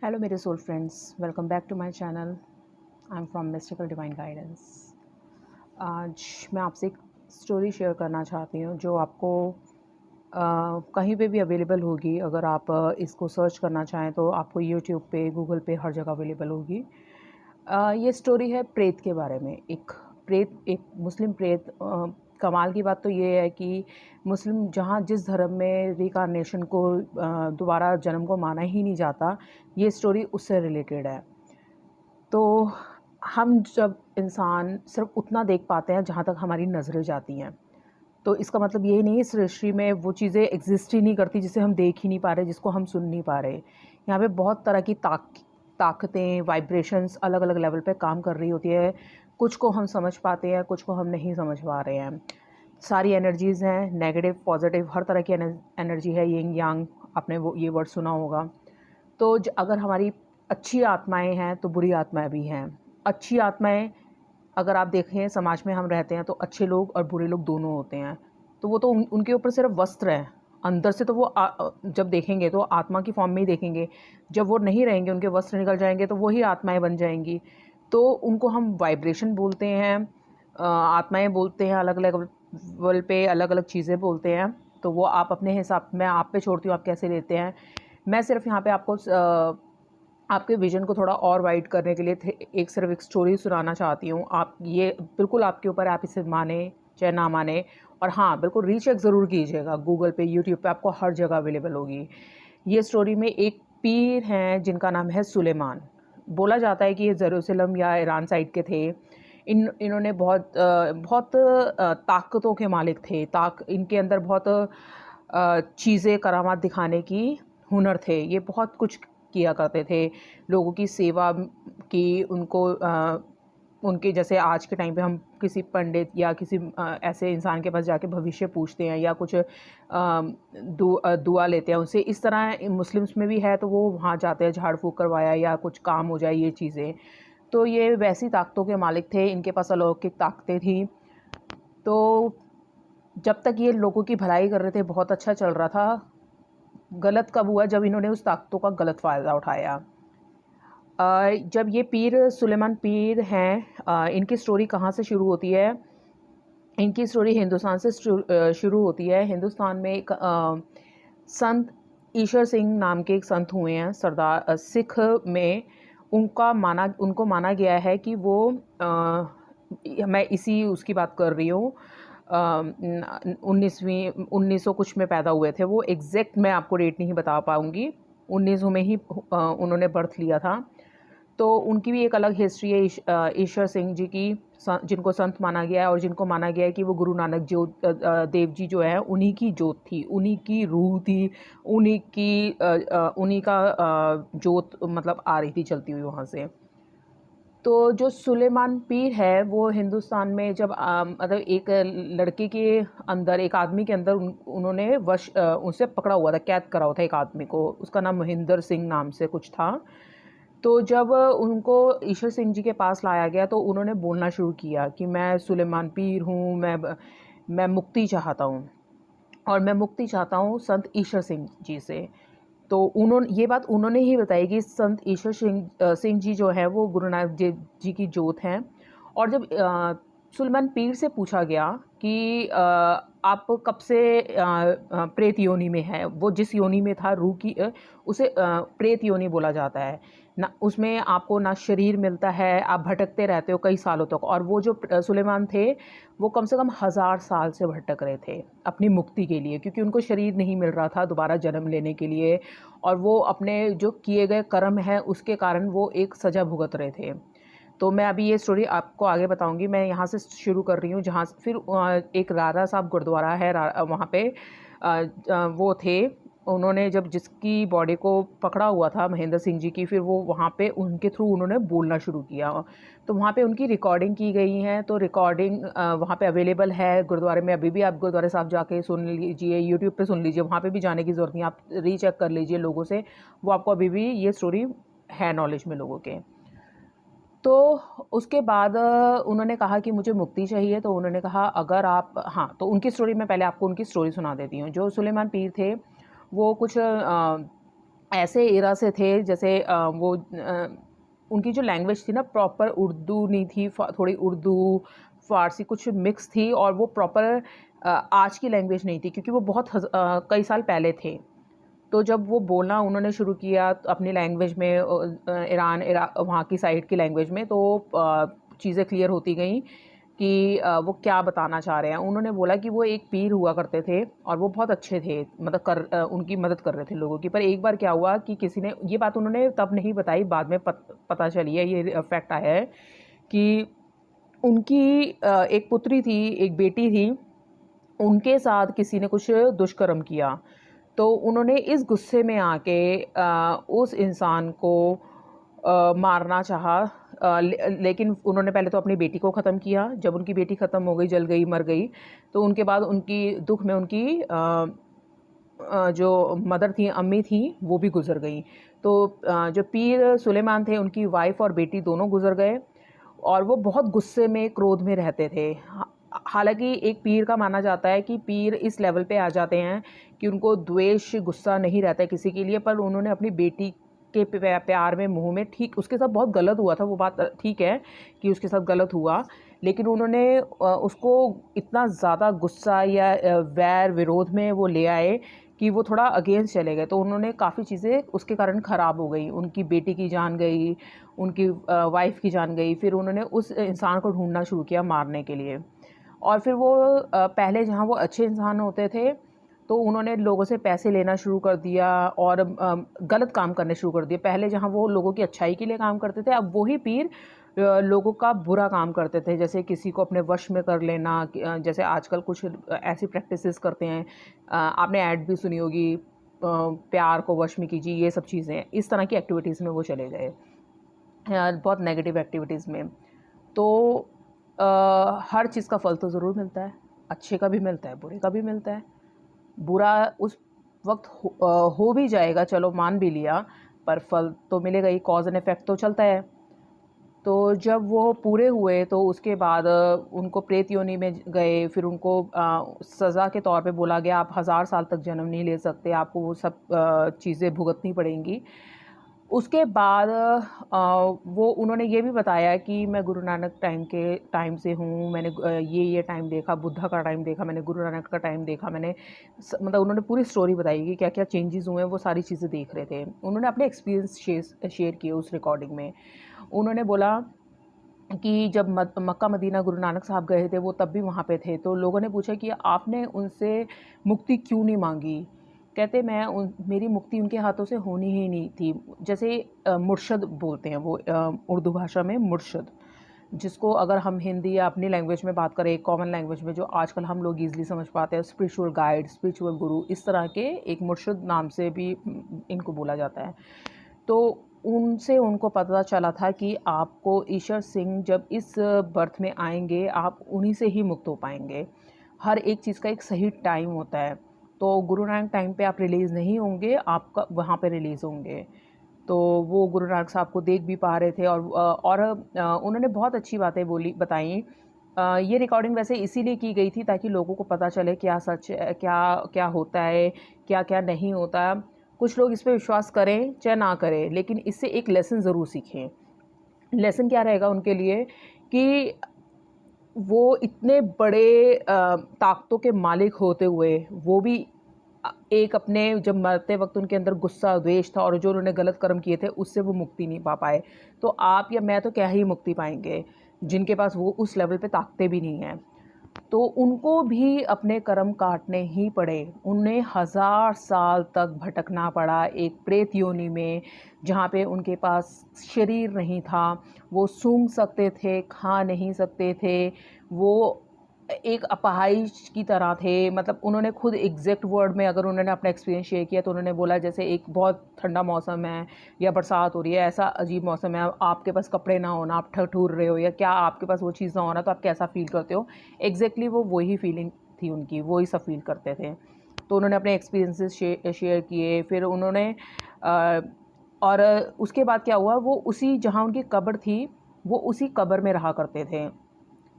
Hello मेरे soul friends, welcome back to my channel. I am from mystical divine guidance. आज मैं आपसे एक स्टोरी शेयर करना चाहती हूँ जो आपको कहीं पे भी अवेलेबल होगी। अगर आप इसको सर्च करना चाहें तो आपको यूट्यूब पे, गूगल पे हर जगह अवेलेबल होगी। ये स्टोरी है प्रेत के बारे में। एक मुस्लिम प्रेत। कमाल की बात तो ये है कि मुस्लिम जहाँ जिस धर्म में रिकार्नेशन को दोबारा जन्म को माना ही नहीं जाता, ये स्टोरी उससे रिलेटेड है। तो हम जब इंसान सिर्फ उतना देख पाते हैं जहाँ तक हमारी नज़रें जाती हैं, तो इसका मतलब ये नहीं है इस सृष्टि में वो चीज़ें एग्जिस्ट ही नहीं करती जिसे हम देख ही नहीं पा रहे, जिसको हम सुन नहीं पा रहे। यहाँ पे बहुत तरह की ताकतें, वाइब्रेशंस अलग अलग लेवल पे काम कर रही होती है। कुछ को हम समझ पाते हैं, कुछ को हम नहीं समझ पा रहे हैं। सारी एनर्जीज़ हैं, नेगेटिव पॉजिटिव, हर तरह की एनर्जी है। यिंग यांग, आपने वो ये वर्ड सुना होगा। तो अगर हमारी अच्छी आत्माएं हैं तो बुरी आत्माएं भी हैं। अच्छी आत्माएं, अगर आप देखें समाज में हम रहते हैं तो अच्छे लोग और बुरे लोग दोनों होते हैं। तो वो तो उनके ऊपर सिर्फ वस्त्र है, अंदर से तो वो जब देखेंगे तो आत्मा की फॉर्म में ही देखेंगे। जब वो नहीं रहेंगे, उनके वस्त्र निकल जाएंगे, तो वही आत्माएं बन जाएंगी। तो उनको हम वाइब्रेशन बोलते हैं, आत्माएं बोलते हैं, अलग अलग लेवल पे अलग अलग चीज़ें बोलते हैं। तो वो आप अपने हिसाब, मैं आप पे छोड़ती हूँ आप कैसे लेते हैं। मैं सिर्फ यहाँ पे आपको आपके विजन को थोड़ा और वाइड करने के लिए सिर्फ एक स्टोरी सुनाना चाहती हूँ। आप ये बिल्कुल आपके ऊपर, आप इसे माने चाहे ना माने। और हाँ, बिल्कुल रीचेक ज़रूर कीजिएगा। गूगल पे, यूट्यूब पे आपको हर जगह अवेलेबल होगी। ये स्टोरी में एक पीर हैं जिनका नाम है सुलेमान। बोला जाता है कि ये जेरूसलम या ईरान साइड के थे। इन्होंने बहुत ताकतों के मालिक थे। इनके अंदर बहुत चीज़ें, करामात दिखाने की हुनर थे। ये बहुत कुछ किया करते थे, लोगों की सेवा की। उनके जैसे आज के टाइम पे हम किसी पंडित या किसी ऐसे इंसान के पास जाके भविष्य पूछते हैं या कुछ दुआ लेते हैं उनसे, इस तरह मुस्लिम्स में भी है। तो वो वहाँ जाते हैं, झाड़ फूँक करवाया या कुछ काम हो जाए, ये चीज़ें। तो ये वैसी ताकतों के मालिक थे, इनके पास अलौकिक ताकतें थी। तो जब तक ये लोगों की भलाई कर रहे थे, बहुत अच्छा चल रहा था। गलत कब हुआ? जब इन्होंने उस ताकतों का गलत फ़ायदा उठाया। जब ये पीर सुलेमान पीर हैं, इनकी स्टोरी कहाँ से शुरू होती है? इनकी स्टोरी हिंदुस्तान से शुरू होती है। हिंदुस्तान में एक संत ईश्वर सिंह नाम के एक संत हुए हैं, सरदार सिख में। उनको माना गया है कि वो मैं इसी उसकी बात कर रही हूँ। 1900 कुछ में पैदा हुए थे वो। एग्जैक्ट मैं आपको डेट नहीं बता पाऊँगी। 1900 में ही उन्होंने बर्थ लिया था। तो उनकी भी एक अलग हिस्ट्री है। ईश्वर सिंह जी की, जिनको संत माना गया है और जिनको माना गया है कि वो गुरु नानक देव जी जो है, उन्हीं की जोत थी, उन्हीं की रूह थी, उन्हीं का जोत मतलब आ रही थी चलती हुई वहाँ से। तो जो सुलेमान पीर है वो हिंदुस्तान में जब मतलब एक लड़के के अंदर, एक आदमी के अंदर उन्होंने उनसे पकड़ा हुआ था, कैद करा हुआ था एक आदमी को। उसका नाम महिंदर सिंह नाम से कुछ था। तो जब उनको ईश्वर सिंह जी के पास लाया गया तो उन्होंने बोलना शुरू किया कि मैं सुलेमान पीर हूँ, मैं मुक्ति चाहता हूँ, और मैं मुक्ति चाहता हूँ संत ईश्वर सिंह जी से। तो ये बात उन्होंने ही बताई कि संत ईश्वर सिंह जी जो है वो गुरु नानक देव जी की जोत हैं। और जब सुलेमान पीर से पूछा गया कि आप कब से प्रेत योनि में है, वो जिस योनि में था रूह की, उसे प्रेत योनि बोला जाता है ना। उसमें आपको ना शरीर मिलता है, आप भटकते रहते हो कई सालों तक। और वो जो सुलेमान थे, वो कम से कम 1000 साल से भटक रहे थे अपनी मुक्ति के लिए, क्योंकि उनको शरीर नहीं मिल रहा था दोबारा जन्म लेने के लिए। और वो अपने जो किए गए कर्म हैं उसके कारण वो एक सज़ा भुगत रहे थे। तो मैं अभी ये स्टोरी आपको आगे बताऊंगी। मैं यहाँ से शुरू कर रही हूँ जहाँ फिर एक रारा साहब गुरुद्वारा है, वहाँ पे वो थे। उन्होंने जब जिसकी बॉडी को पकड़ा हुआ था महेंद्र सिंह जी की, फिर वो वहाँ पे उनके थ्रू उन्होंने बोलना शुरू किया। तो वहाँ पे उनकी रिकॉर्डिंग की गई है। तो रिकॉर्डिंग वहाँ पे अवेलेबल है गुरुद्वारे में। अभी भी आप गुरुद्वारे साहब जाके सुन लीजिए, यूट्यूब पे सुन लीजिए, वहाँ पे भी जाने की ज़रूरत नहीं। आप रीचेक कर लीजिए लोगों से, वो आपको अभी भी ये स्टोरी है नॉलेज में लोगों के। तो उसके बाद उन्होंने कहा कि मुझे मुक्ति चाहिए। तो उन्होंने कहा अगर आप, हाँ, तो उनकी स्टोरी, मैं पहले आपको उनकी स्टोरी सुना देती हूँ। जो सुलेमान पीर थे वो कुछ ऐसे एरा से थे जैसे उनकी जो लैंग्वेज थी ना प्रॉपर उर्दू नहीं थी, थोड़ी उर्दू फ़ारसी कुछ मिक्स थी, और वो प्रॉपर आज की लैंग्वेज नहीं थी, क्योंकि वो बहुत कई साल पहले थे। तो जब वो बोलना उन्होंने शुरू किया अपनी लैंग्वेज में, ईरान वहाँ की साइड की लैंग्वेज में, तो चीज़ें क्लियर होती गईं कि वो क्या बताना चाह रहे हैं। उन्होंने बोला कि वो एक पीर हुआ करते थे और वो बहुत अच्छे थे, मतलब उनकी मदद कर रहे थे लोगों की। पर एक बार क्या हुआ कि किसी ने ये बात उन्होंने तब नहीं बताई, बाद में पता चली है, ये फैक्ट आया है कि उनकी एक पुत्री थी, एक बेटी थी, उनके साथ किसी ने कुछ दुष्कर्म किया। तो उन्होंने इस गुस्से में आके उस इंसान को मारना चाहा, लेकिन उन्होंने पहले तो अपनी बेटी को ख़त्म किया। जब उनकी बेटी ख़त्म हो गई, जल गई, मर गई, तो उनके बाद उनकी दुख में उनकी जो मदर थी, अम्मी थी, वो भी गुज़र गई। तो जो पीर सुलेमान थे, उनकी वाइफ़ और बेटी दोनों गुज़र गए, और वो बहुत गुस्से में, क्रोध में रहते थे। हालाँकि एक पीर का माना जाता है कि पीर इस लेवल पे आ जाते हैं कि उनको द्वेष, गुस्सा नहीं रहता है किसी के लिए, पर उन्होंने अपनी बेटी के प्यार में, मोह में, ठीक उसके साथ बहुत गलत हुआ था, वो बात ठीक है कि उसके साथ गलत हुआ, लेकिन उन्होंने उसको इतना ज़्यादा गुस्सा या वैर विरोध में वो ले आए कि वो थोड़ा अगेंस्ट चले गए। तो उन्होंने काफ़ी चीज़ें उसके कारण ख़राब हो गई। उनकी बेटी की जान गई, उनकी वाइफ़ की जान गई। फिर उन्होंने उस इंसान को ढूँढना शुरू किया मारने के लिए। और फिर वो पहले जहाँ वो अच्छे इंसान होते थे, तो उन्होंने लोगों से पैसे लेना शुरू कर दिया और गलत काम करने शुरू कर दिए। पहले जहाँ वो लोगों की अच्छाई के लिए काम करते थे, अब वही पीर लोगों का बुरा काम करते थे। जैसे किसी को अपने वश में कर लेना, जैसे आजकल कुछ ऐसी प्रैक्टिसेस करते हैं, आपने ऐड भी सुनी होगी, प्यार को वश में कीजिए, ये सब चीज़ें, इस तरह की एक्टिविटीज़ में वो चले गए, बहुत नेगेटिव एक्टिविटीज़ में। तो हर चीज़ का फल तो ज़रूर मिलता है, अच्छे का भी मिलता है, बुरे का भी मिलता है। बुरा उस वक़्त हो भी जाएगा, चलो मान भी लिया, पर फल तो मिलेगा ही, कॉज़ एंड इफ़ेक्ट तो चलता है। तो जब वो पूरे हुए, तो उसके बाद उनको प्रेत योनि में गए, फिर उनको सज़ा के तौर पे बोला गया, आप 1000 साल तक जन्म नहीं ले सकते, आपको वो सब चीज़ें भुगतनी पड़ेंगी। उसके बाद वो उन्होंने ये भी बताया कि मैं गुरु नानक टाइम से हूँ, मैंने ये टाइम देखा, बुद्धा का टाइम देखा, मैंने गुरु नानक का टाइम देखा, मैंने मतलब उन्होंने पूरी स्टोरी बताई कि क्या-क्या चेंजेस हुए हैं, वो सारी चीज़ें देख रहे थे। उन्होंने अपने एक्सपीरियंस शेयर किए उस रिकॉर्डिंग में। उन्होंने बोला कि जब मक्का मदीना गुरु नानक साहब गए थे, वो तब भी वहाँ पे थे, तो लोगों ने पूछा कि आपने उनसे मुक्ति क्यों नहीं मांगी? कहते मेरी मुक्ति उनके हाथों से होनी ही नहीं थी। जैसे मुर्शद बोलते हैं वो, उर्दू भाषा में मुर्शद, जिसको अगर हम हिंदी या अपनी लैंग्वेज में बात करें, कॉमन लैंग्वेज में जो आजकल हम लोग ईज़िली समझ पाते हैं, स्पिरिचुअल गाइड, स्पिरिचुअल गुरु, इस तरह के एक मुर्शद नाम से भी इनको बोला जाता है। तो उनसे उनको पता चला था कि आपको ईश्वर सिंह जब इस बर्थ में आएँगे, आप उन्हीं से ही मुक्त हो पाएँगे। हर एक चीज़ का एक सही टाइम होता है। तो गुरु नानक टाइम पे आप रिलीज़ नहीं होंगे, आपका वहाँ पे रिलीज़ होंगे। तो वो गुरु नानक साहब को देख भी पा रहे थे, और उन्होंने बहुत अच्छी बातें बताई। ये रिकॉर्डिंग वैसे इसीलिए की गई थी ताकि लोगों को पता चले क्या सच है, क्या क्या होता है, क्या-क्या नहीं होता। कुछ लोग इस पे विश्वास करें चाहे ना करें, लेकिन इससे एक लेसन ज़रूर सीखें। लेसन क्या रहेगा उनके लिए कि वो इतने बड़े ताकतों के मालिक होते हुए, वो भी एक अपने जब मरते वक़्त उनके अंदर गुस्सा, द्वेष था, और जो उन्होंने गलत कर्म किए थे, उससे वो मुक्ति नहीं पा पाए। तो आप या मैं तो क्या ही मुक्ति पाएँगे, जिनके पास वो उस लेवल पे ताकतें भी नहीं हैं। तो उनको भी अपने कर्म काटने ही पड़े। उन्हें 1000 साल तक भटकना पड़ा एक प्रेत योनि में, जहाँ पे उनके पास शरीर नहीं था। वो सूंघ सकते थे, खा नहीं सकते थे। वो एक अपाहिज की तरह थे। मतलब उन्होंने खुद एग्ज़ैक्ट वर्ड में अगर उन्होंने अपना एक्सपीरियंस शेयर किया, तो उन्होंने बोला जैसे एक बहुत ठंडा मौसम है या बरसात हो रही है, ऐसा अजीब मौसम है, आपके पास कपड़े ना होना, आप ठठुर रहे हो, या क्या आपके पास वो चीज़ ना होना, तो आप कैसा फ़ील करते हो? एग्ज़ैक्टली वो वही फीलिंग थी उनकी, वही सब फ़ील करते थे। तो उन्होंने अपने एक्सपीरियंसेस शेयर किए। फिर उन्होंने अ, और उसके बाद क्या हुआ, वो उसी जहाँ उनकी कब्र थी, वो उसी कब्र में रहा करते थे।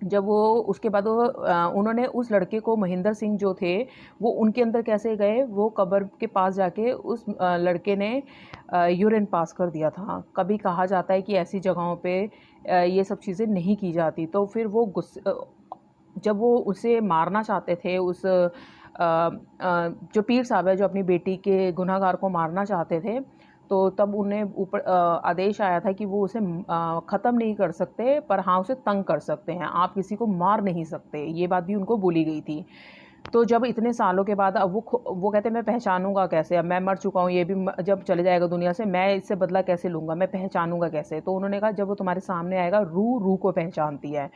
जब वो उसके बाद वो उन्होंने उस लड़के को, महेंद्र सिंह जो थे, वो उनके अंदर कैसे गए, वो कब्र के पास जाके उस लड़के ने यूरिन पास कर दिया था। कभी कहा जाता है कि ऐसी जगहों पे ये सब चीज़ें नहीं की जाती। तो फिर वो जब वो उसे मारना चाहते थे, जो पीर साहब है जो अपनी बेटी के गुनहगार को मारना चाहते थे, तो तब उन्हें ऊपर आदेश आया था कि वो उसे ख़त्म नहीं कर सकते, पर हाँ उसे तंग कर सकते हैं, आप किसी को मार नहीं सकते, ये बात भी उनको बोली गई थी। तो जब इतने सालों के बाद अब वो कहते हैं मैं पहचानूंगा कैसे, अब मैं मर चुका हूँ, ये भी जब चले जाएगा दुनिया से, मैं इससे बदला कैसे लूँगा, मैं पहचानूंगा कैसे। तो उन्होंने कहा जब वो तुम्हारे सामने आएगा, रूह रूह को पहचानती है।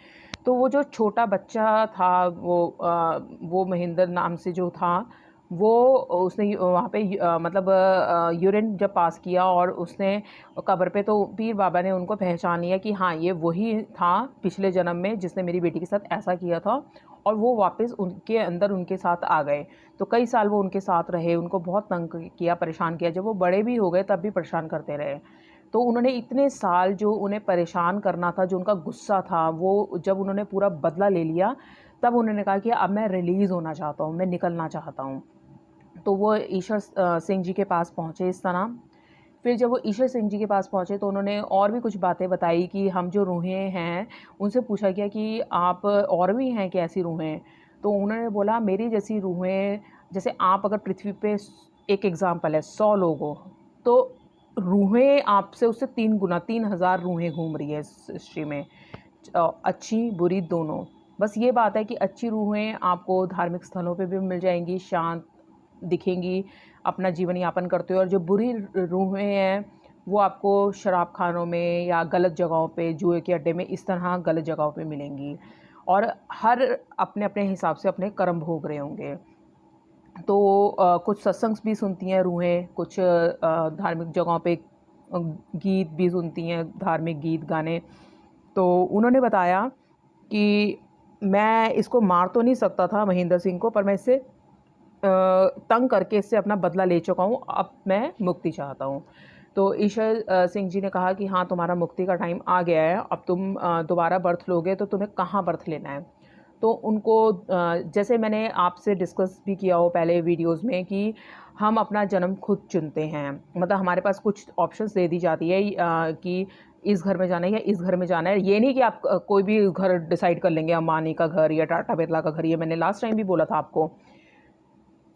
तो वो जो छोटा बच्चा था, वो महेंद्र नाम से जो था, वो उसने वहाँ पे मतलब यूरिन जब पास किया और उसने कब्र पे, तो पीर बाबा ने उनको पहचान लिया कि हाँ ये वही था पिछले जन्म में जिसने मेरी बेटी के साथ ऐसा किया था, और वो वापस उनके अंदर उनके साथ आ गए। तो कई साल वो उनके साथ रहे, उनको बहुत तंग किया, परेशान किया। जब वो बड़े भी हो गए तब भी परेशान करते रहे। तो उन्होंने इतने साल जो उन्हें परेशान करना था, जो उनका गुस्सा था, वो जब उन्होंने पूरा बदला ले लिया, तब उन्होंने कहा कि अब मैं रिलीज़ होना चाहता हूँ, मैं निकलना चाहता हूँ। तो वो ईश्वर सिंह जी के पास पहुँचे इस तरह। फिर जब वो ईश्वर सिंह जी के पास पहुँचे तो उन्होंने और भी कुछ बातें बताई कि हम जो रूहें हैं, उनसे पूछा गया कि आप और भी हैं क्या ऐसी रूहें? तो उन्होंने बोला मेरी जैसी रूहें, जैसे आप अगर पृथ्वी पे एक एग्ज़ाम्पल है 100 लोग हो, तो रूहें आपसे उससे 3 गुना 3000 रूहें घूम रही है इस सृष्टि में, अच्छी बुरी दोनों। बस ये बात है कि अच्छी रूहें आपको धार्मिक स्थलों पे भी मिल जाएंगी, शांत दिखेंगी, अपना जीवन यापन करते हो, और जो बुरी रूहें हैं वो आपको शराब खानों में या गलत जगहों पे, जुए के अड्डे में, इस तरह गलत जगहों पे मिलेंगी, और हर अपने अपने हिसाब से अपने कर्म भोग रहे होंगे। तो कुछ सत्संग भी सुनती हैं रूहें, कुछ धार्मिक जगहों पे गीत भी सुनती हैं, धार्मिक गीत गाने। तो उन्होंने बताया कि मैं इसको मार तो नहीं सकता था महेंद्र सिंह को, पर मैं इससे तंग करके इससे अपना बदला ले चुका हूँ, अब मैं मुक्ति चाहता हूँ। तो ईश्वर सिंह जी ने कहा कि हाँ तुम्हारा मुक्ति का टाइम आ गया है, अब तुम दोबारा बर्थ लोगे तो तुम्हें कहाँ बर्थ लेना है। तो उनको जैसे मैंने आपसे डिस्कस भी किया हो पहले वीडियोस में कि हम अपना जन्म खुद चुनते हैं, मतलब हमारे पास कुछ ऑप्शंस दे दी जाती है कि इस घर में जाना है या इस घर में जाना है। ये नहीं कि आप कोई भी घर डिसाइड कर लेंगे, अंबानी का घर या टाटा बिरला का घर, ये मैंने लास्ट टाइम भी बोला था आपको।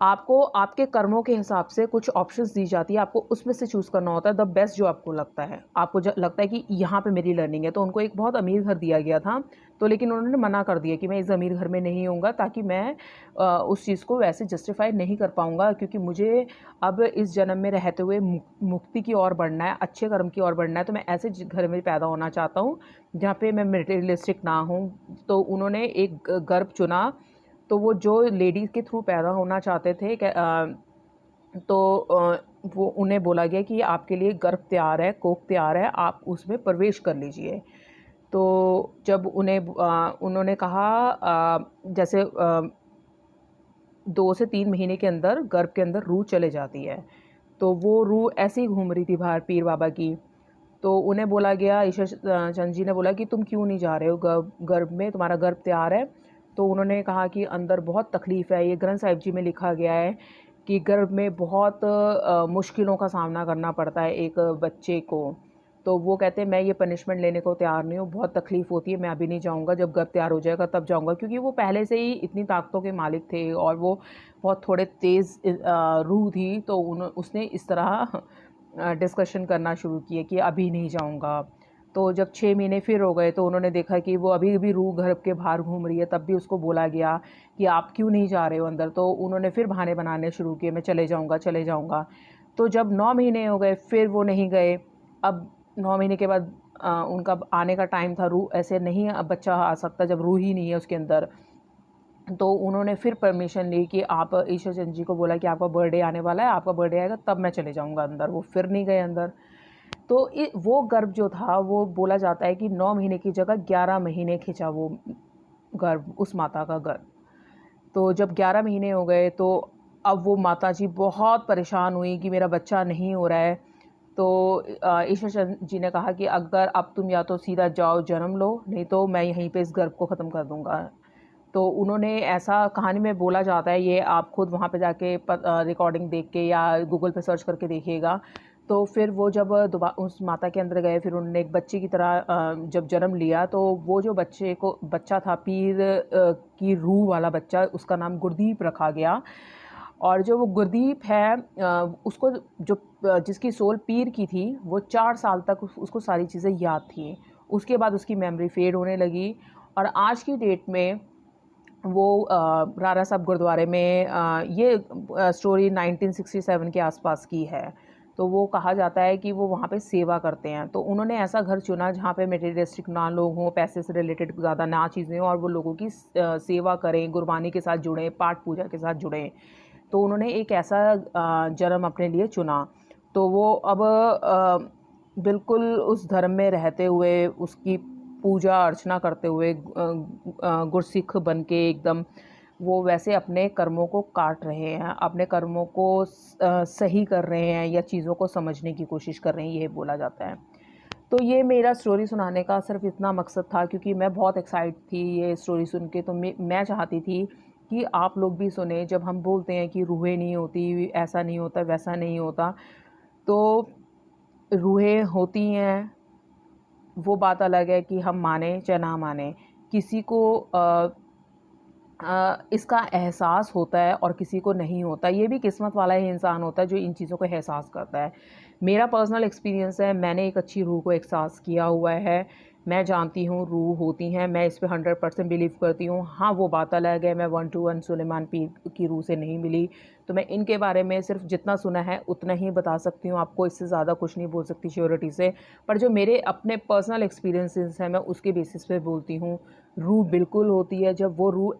आपको आपके कर्मों के हिसाब से कुछ ऑप्शंस दी जाती है, आपको उसमें से चूज़ करना होता है द बेस्ट जो आपको लगता है। आपको लगता है कि यहाँ पे मेरी लर्निंग है। तो उनको एक बहुत अमीर घर दिया गया था, तो लेकिन उन्होंने मना कर दिया कि मैं इस अमीर घर में नहीं होऊंगा, ताकि मैं उस चीज़ को वैसे जस्टिफाई नहीं कर पाऊंगा, क्योंकि मुझे अब इस जन्म में रहते हुए मुक्ति की ओर बढ़ना है, अच्छे कर्म की ओर बढ़ना है। तो मैं ऐसे घर में पैदा होना चाहता हूँ जहाँ पे मैं मटेरियलिस्टिक ना हूँ। तो उन्होंने एक गर्भ चुना। तो वो जो लेडीज़ के थ्रू पैदा होना चाहते थे, तो वो उन्हें बोला गया कि आपके लिए गर्भ तैयार है, कोख तैयार है, आप उसमें प्रवेश कर लीजिए। तो जब उन्होंने कहा जैसे 2 से 3 महीने के अंदर गर्भ के अंदर रूह चले जाती है। तो वो रूह ऐसे ही घूम रही थी बाहर पीर बाबा की। तो उन्हें बोला गया, ईश्वर चंद जी ने बोला कि तुम क्यों नहीं जा रहे हो गर्भ में, तुम्हारा गर्भ तैयार है। तो उन्होंने कहा कि अंदर बहुत तकलीफ़ है, ये ग्रंथ साहिब जी में लिखा गया है कि गर्भ में बहुत मुश्किलों का सामना करना पड़ता है एक बच्चे को। तो वो कहते हैं मैं ये पनिशमेंट लेने को तैयार नहीं हूँ, बहुत तकलीफ़ होती है, मैं अभी नहीं जाऊँगा, जब गर्भ तैयार हो जाएगा तब जाऊँगा। क्योंकि वो पहले से ही इतनी ताकतों के मालिक थे और वो बहुत थोड़े तेज़ रूह थी। तो उसने इस तरह डिस्कशन करना शुरू किए कि अभी नहीं जाऊँगा। तो जब 6 महीने फिर हो गए तो उन्होंने देखा कि वो अभी भी रूह गर्भ के बाहर घूम रही है, तब भी उसको बोला गया कि आप क्यों नहीं जा रहे हो अंदर। तो उन्होंने फिर बहाने बनाने शुरू किए, मैं चले जाऊँगा, चले जाऊँगा। तो जब 9 महीने हो गए फिर वो नहीं गए। अब 9 महीने के बाद उनका आने का टाइम था, रूह ऐसे नहीं अब बच्चा आ सकता जब रूह ही नहीं है उसके अंदर। तो उन्होंने फिर परमिशन ली कि आप ईश्वर चंद जी को बोला कि आपका बर्थडे आने वाला है, आपका बर्थडे आएगा तब मैं चले जाऊँगा अंदर। वो फिर नहीं गए अंदर। तो वो गर्भ जो था, वो बोला जाता है कि 9 महीने की जगह 11 महीने खिंचा वो गर्भ, उस माता का गर्भ। तो जब 11 महीने हो गए तो अब वो माता जी बहुत परेशान हुई कि मेरा बच्चा नहीं हो रहा है। तो ईश्वर चंद्र जी ने कहा कि अगर अब तुम या तो सीधा जाओ जन्म लो, नहीं तो मैं यहीं पे इस गर्भ को ख़त्म कर दूँगा। तो उन्होंने ऐसा कहानी में बोला जाता है, ये आप खुद वहाँ पे जाके रिकॉर्डिंग देख के या गूगल पे सर्च करके देखिएगा। तो फिर वो जब उस माता के अंदर गए, फिर उन्होंने एक बच्चे की तरह जब जन्म लिया, तो वो जो बच्चा था, पीर की रूह वाला बच्चा, उसका नाम गुरदीप रखा गया। और जो वो गुरदीप है, उसको जो जिसकी सोल पीर की थी, वो 4 साल तक उसको सारी चीज़ें याद थी। उसके बाद उसकी मेमोरी फेड होने लगी, और आज की डेट में वो रारा साहब गुरुद्वारे में ये स्टोरी 1967 के आसपास की है। तो वो कहा जाता है कि वो वहाँ पे सेवा करते हैं। तो उन्होंने ऐसा घर चुना जहाँ पे मटेरियलिस्टिक ना लोग हों, पैसे से रिलेटेड ज़्यादा ना चीज़ें हों, और वो लोगों की सेवा करें, गुरबानी के साथ जुड़ें, पाठ पूजा के साथ जुड़ें। तो उन्होंने एक ऐसा जन्म अपने लिए चुना। तो वो अब बिल्कुल उस धर्म में रहते हुए, उसकी पूजा अर्चना करते हुए, गुरसिख बन के एकदम वो वैसे अपने कर्मों को काट रहे हैं, अपने कर्मों को सही कर रहे हैं, या चीज़ों को समझने की कोशिश कर रहे हैं, ये बोला जाता है। तो ये मेरा स्टोरी सुनाने का सिर्फ इतना मकसद था, क्योंकि मैं बहुत एक्साइट थी ये स्टोरी सुन के। तो मैं चाहती थी कि आप लोग भी सुने। जब हम बोलते हैं कि रूहें नहीं होती, ऐसा नहीं होता, वैसा नहीं होता, तो रूहें होती हैं, वो बात अलग है कि हम माने चाहे ना माने। किसी को इसका एहसास होता है और किसी को नहीं होता। ये भी किस्मत वाला ही इंसान होता है जो इन चीज़ों को एहसास करता है। मेरा पर्सनल एक्सपीरियंस है, मैंने एक अच्छी रूह को एहसास किया हुआ है। मैं जानती हूँ रूह होती हैं, मैं इस पे 100% बिलीव करती हूँ। हाँ, वो बात अलग है, मैं 1 to 1 सुलेमान पीर की रूह से नहीं मिली। तो मैं इनके बारे में सिर्फ जितना सुना है उतना ही बता सकती हूँ आपको, इससे ज़्यादा कुछ नहीं बोल सकती श्योरिटी से। पर जो मेरे अपने पर्सनल एक्सपीरियंसेस हैं, मैं उसके बेसिस पे बोलती हूँ। रूह बिल्कुल होती है। जब वो रूह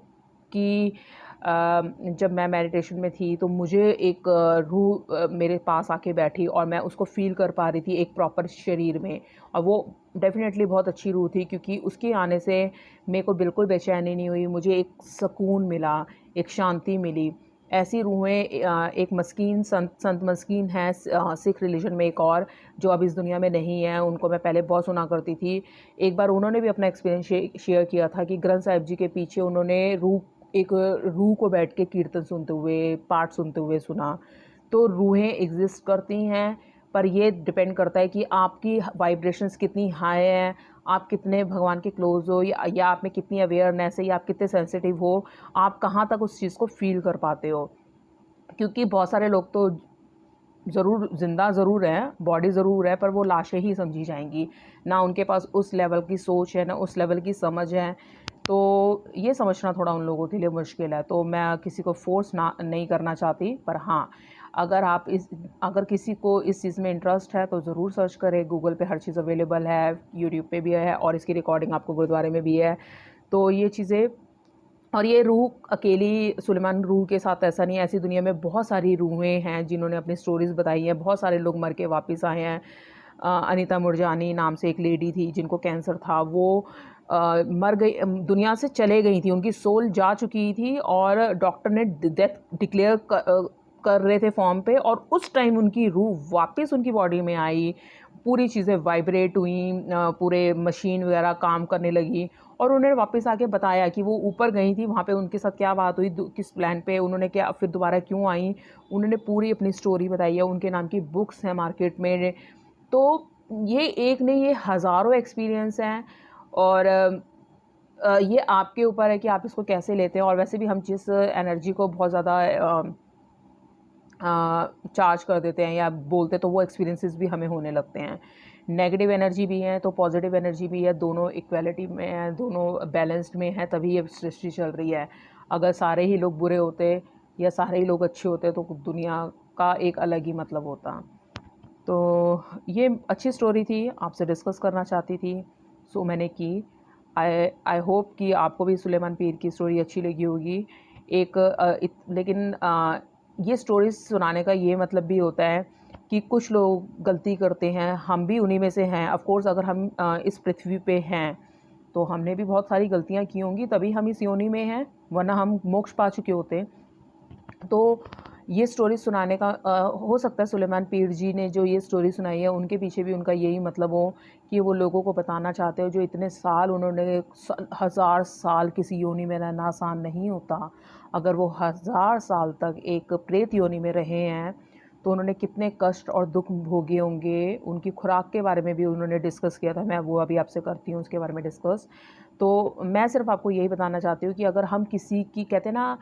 कि जब मैं मेडिटेशन में थी, तो मुझे एक रूह मेरे पास आके बैठी, और मैं उसको फ़ील कर पा रही थी एक प्रॉपर शरीर में। और वो डेफ़िनेटली बहुत अच्छी रूह थी, क्योंकि उसके आने से मेरे को बिल्कुल बेचैनी नहीं हुई, मुझे एक सुकून मिला, एक शांति मिली। ऐसी रूहें एक मस्कीन संत मस्कीन हैं सिख रिलीजन में एक और, जो अब इस दुनिया में नहीं है। उनको मैं पहले बहुत सुना करती थी। एक बार उन्होंने भी अपना एक्सपीरियंस शेयर किया था कि ग्रंथ साहिब जी के पीछे उन्होंने एक रूह को बैठ के कीर्तन सुनते हुए, पाठ सुनते हुए सुना। तो रूहें एग्ज़िस्ट करती हैं, पर ये डिपेंड करता है कि आपकी वाइब्रेशंस कितनी हाई हैं, आप कितने भगवान के क्लोज़ हो, या आप में कितनी अवेयरनेस है, या आप कितने सेंसिटिव हो, आप कहाँ तक उस चीज़ को फ़ील कर पाते हो। क्योंकि बहुत सारे लोग तो ज़रूर ज़िंदा ज़रूर हैं, बॉडी ज़रूर है, पर वो लाशें ही समझी जाएँगी। ना उनके पास उस लेवल की सोच है, ना उस लेवल की समझ है। तो ये समझना थोड़ा उन लोगों के लिए मुश्किल है। तो मैं किसी को फ़ोर्स ना नहीं करना चाहती, पर हाँ, अगर किसी को इस चीज़ में इंटरेस्ट है, तो ज़रूर सर्च करें। गूगल पे हर चीज़ अवेलेबल है, यूट्यूब पे भी है, और इसकी रिकॉर्डिंग आपको गुरुद्वारे में भी है। तो ये चीज़ें, और ये रूह अकेली सुलेमान रूह के साथ ऐसा नहीं है, ऐसी दुनिया में बहुत सारी रूहें हैं जिन्होंने अपनी स्टोरीज़ बताई हैं। बहुत सारे लोग मर के वापस आए हैं। अनीता मुरजानी नाम से एक लेडी थी जिनको कैंसर था, वो मर गई, दुनिया से चले गई थी, उनकी सोल जा चुकी थी, और डॉक्टर ने डेथ डिक्लेयर कर रहे थे फॉर्म पे, और उस टाइम उनकी रूह वापस उनकी बॉडी में आई। पूरी चीज़ें वाइब्रेट हुई, पूरे मशीन वगैरह काम करने लगी, और उन्होंने वापस आके बताया कि वो ऊपर गई थी, वहाँ पे उनके साथ क्या बात हुई, किस प्लान पे उन्होंने, क्या फिर दोबारा क्यों आई। उन्होंने पूरी अपनी स्टोरी बताई है, उनके नाम की बुक्स हैं मार्केट में। तो ये एक नहीं, ये हज़ारों एक्सपीरियंस हैं, और ये आपके ऊपर है कि आप इसको कैसे लेते हैं। और वैसे भी हम जिस एनर्जी को बहुत ज़्यादा चार्ज कर देते हैं या बोलते, तो वो एक्सपीरियंसेस भी हमें होने लगते हैं। नेगेटिव एनर्जी भी है तो पॉजिटिव एनर्जी भी है, दोनों इक्वालिटी में है, दोनों बैलेंस्ड में है, तभी ये सृष्टि चल रही है। अगर सारे ही लोग बुरे होते या सारे ही लोग अच्छे होते, तो दुनिया का एक अलग ही मतलब होता। तो ये अच्छी स्टोरी थी, आपसे डिस्कस करना चाहती थी, सो मैंने की। आई होप कि आपको भी सुलेमान पीर की स्टोरी अच्छी लगी होगी। लेकिन ये स्टोरीज सुनाने का ये मतलब भी होता है कि कुछ लोग गलती करते हैं, हम भी उन्हीं में से हैं। ऑफ कोर्स अगर हम इस पृथ्वी पे हैं, तो हमने भी बहुत सारी गलतियां की होंगी, तभी हम इस योनि में हैं, वरना हम मोक्ष पा चुके होते। तो ये स्टोरी सुनाने का हो सकता है सुलेमान पीर जी ने जो ये स्टोरी सुनाई है उनके पीछे भी उनका यही मतलब हो कि वो लोगों को बताना चाहते हो जो इतने साल उन्होंने 1000 साल किसी योनि में रहना आसान नहीं होता। अगर वो 1000 साल तक एक प्रेत योनि में रहे हैं तो उन्होंने कितने कष्ट और दुख भोगे होंगे। उनकी खुराक के बारे में भी उन्होंने डिस्कस किया था, मैं वो अभी आपसे करती हूँ उसके बारे में डिस्कस। तो मैं सिर्फ आपको यही बताना चाहती हूँ कि अगर हम किसी की, कहते हैं ना,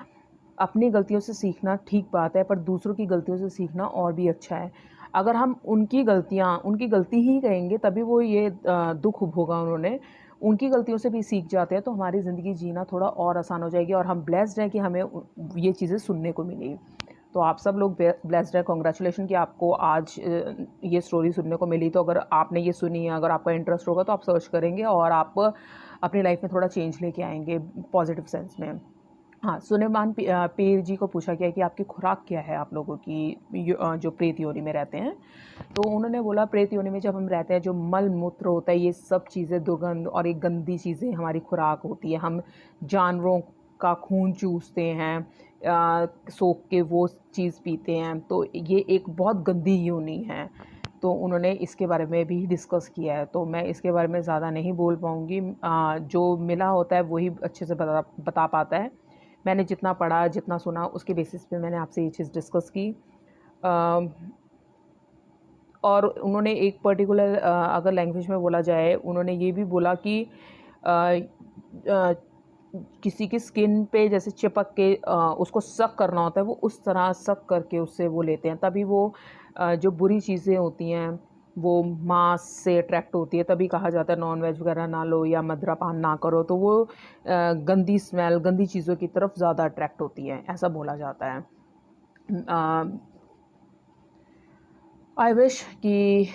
अपनी गलतियों से सीखना ठीक बात है, पर दूसरों की गलतियों से सीखना और भी अच्छा है। अगर हम उनकी गलती ही कहेंगे तभी वो ये दुख भोगा उन्होंने, उनकी गलतियों से भी सीख जाते हैं तो हमारी ज़िंदगी जीना थोड़ा और आसान हो जाएगी और हम ब्लेस्ड हैं कि हमें ये चीज़ें सुनने को मिली। तो आप सब लोग ब्लेस्ड हैं, कॉन्ग्रेचुलेशन कि आपको आज ये स्टोरी सुनने को मिली। तो अगर आपने ये सुनी है, अगर आपका इंटरेस्ट होगा तो आप सर्च करेंगे और आप अपनी लाइफ में थोड़ा चेंज लेके आएंगे पॉजिटिव सेंस में। हाँ, सुलेमान पीर जी को पूछा गया कि आपकी खुराक क्या है आप लोगों की जो प्रेत योनि में रहते हैं। तो उन्होंने बोला प्रेत योनि में जब हम रहते हैं जो मल मूत्र होता है, ये सब चीज़ें दुर्गंध और एक गंदी चीज़ें हमारी खुराक होती है। हम जानवरों का खून चूसते हैं, सोख के वो चीज़ पीते हैं, तो ये एक बहुत गंदी योनि है। तो उन्होंने इसके बारे में भी डिस्कस किया है, तो मैं इसके बारे में ज़्यादा नहीं बोल पाऊँगी। जो मिला होता है वही अच्छे से बता पाता है। मैंने जितना पढ़ा, जितना सुना, उसके बेसिस पे मैंने आपसे ये चीज़ डिस्कस की। और उन्होंने एक पर्टिकुलर अगर लैंग्वेज में बोला जाए, उन्होंने ये भी बोला कि अ, अ, किसी की स्किन पे जैसे चिपक के उसको सक करना होता है, वो उस तरह सक करके उससे वो लेते हैं, तभी वो जो बुरी चीज़ें होती हैं वो मांस से अट्रैक्ट होती है। तभी कहा जाता है नॉन वेज वगैरह ना लो या मदिरापान ना करो, तो वो गंदी स्मेल, गंदी चीज़ों की तरफ ज़्यादा अट्रैक्ट होती है, ऐसा बोला जाता है। आई विश कि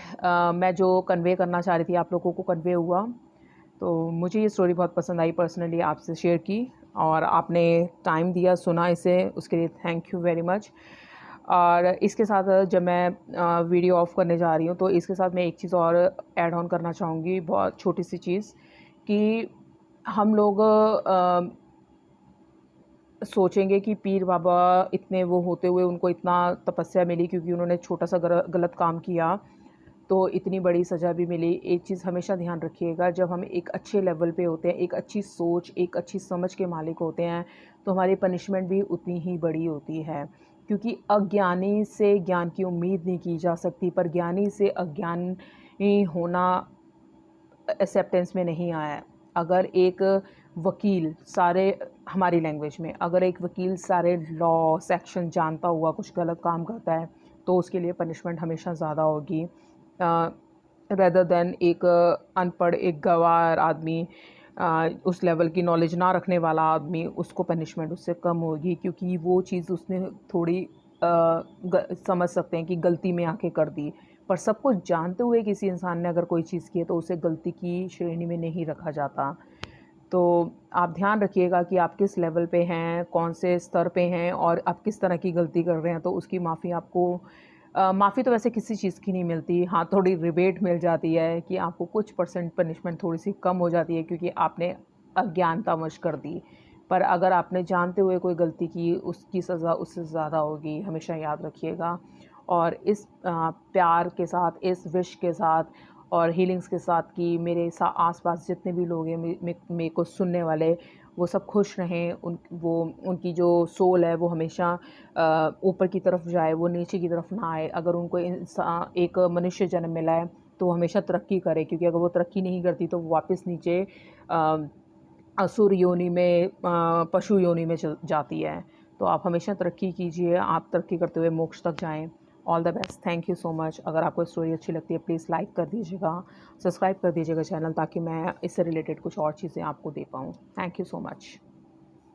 मैं जो कन्वे करना चाह रही थी आप लोगों को कन्वे हुआ। तो मुझे ये स्टोरी बहुत पसंद आई, पर्सनली आपसे शेयर की और आपने टाइम दिया, सुना इसे, उसके लिए थैंक यू वेरी मच। और इसके साथ जब मैं वीडियो ऑफ करने जा रही हूँ तो इसके साथ मैं एक चीज़ और ऐड ऑन करना चाहूँगी, बहुत छोटी सी चीज़, कि हम लोग सोचेंगे कि पीर बाबा इतने वो होते हुए उनको इतना तपस्या मिली क्योंकि उन्होंने छोटा सा गलत काम किया तो इतनी बड़ी सज़ा भी मिली। एक चीज़ हमेशा ध्यान रखिएगा, जब हम एक अच्छे लेवल पे होते हैं, एक अच्छी सोच, एक अच्छी समझ के मालिक होते हैं, तो हमारी पनिशमेंट भी उतनी ही बड़ी होती है। क्योंकि अज्ञानी से ज्ञान की उम्मीद नहीं की जा सकती, पर ज्ञानी से अज्ञानी होना एक्सेप्टेंस में नहीं आया है। अगर एक वकील सारे, हमारी लैंग्वेज में, अगर एक वकील सारे लॉ सेक्शन जानता हुआ कुछ गलत काम करता है तो उसके लिए पनिशमेंट हमेशा ज़्यादा होगी रेदर देन एक अनपढ़, एक गंवार आदमी, उस लेवल की नॉलेज ना रखने वाला आदमी, उसको पनिशमेंट उससे कम होगी क्योंकि वो चीज़ उसने थोड़ी समझ सकते हैं कि गलती में आके कर दी। पर सब कुछ जानते हुए किसी इंसान ने अगर कोई चीज़ की है तो उसे गलती की श्रेणी में नहीं रखा जाता। तो आप ध्यान रखिएगा कि आप किस लेवल पे हैं, कौन से स्तर पे हैं और आप किस तरह की गलती कर रहे हैं, तो उसकी माफ़ी आपको माफ़ी तो वैसे किसी चीज़ की नहीं मिलती। हाँ, थोड़ी रिबेट मिल जाती है कि आपको कुछ परसेंट पनिशमेंट थोड़ी-सी कम हो जाती है क्योंकि आपने अज्ञानतावश कर दी। पर अगर आपने जानते हुए कोई गलती की, उसकी सज़ा उससे ज़्यादा होगी, हमेशा याद रखिएगा। और इस प्यार के साथ, इस विश के साथ और हीलिंग्स के साथ कि मेरे आस-पास जितने भी लोग हैं मेरे को सुनने वाले, वो सब खुश रहें, उनकी जो सोल है वो हमेशा ऊपर की तरफ जाए, वो नीचे की तरफ ना आए। अगर उनको एक मनुष्य जन्म मिला है तो वो हमेशा तरक्की करे, क्योंकि अगर वो तरक्की नहीं करती तो वो वापस नीचे असुर योनि में, पशु योनि में चल जाती है। तो आप हमेशा तरक्की कीजिए, आप तरक्की करते हुए मोक्ष तक जाएँ। All the best, thank you so much. अगर आपको स्टोरी अच्छी लगती है प्लीज़ लाइक कर दीजिएगा, सब्सक्राइब कर दीजिएगा चैनल, ताकि मैं इससे रिलेटेड कुछ और चीज़ें आपको दे पाऊँ। Thank you so much.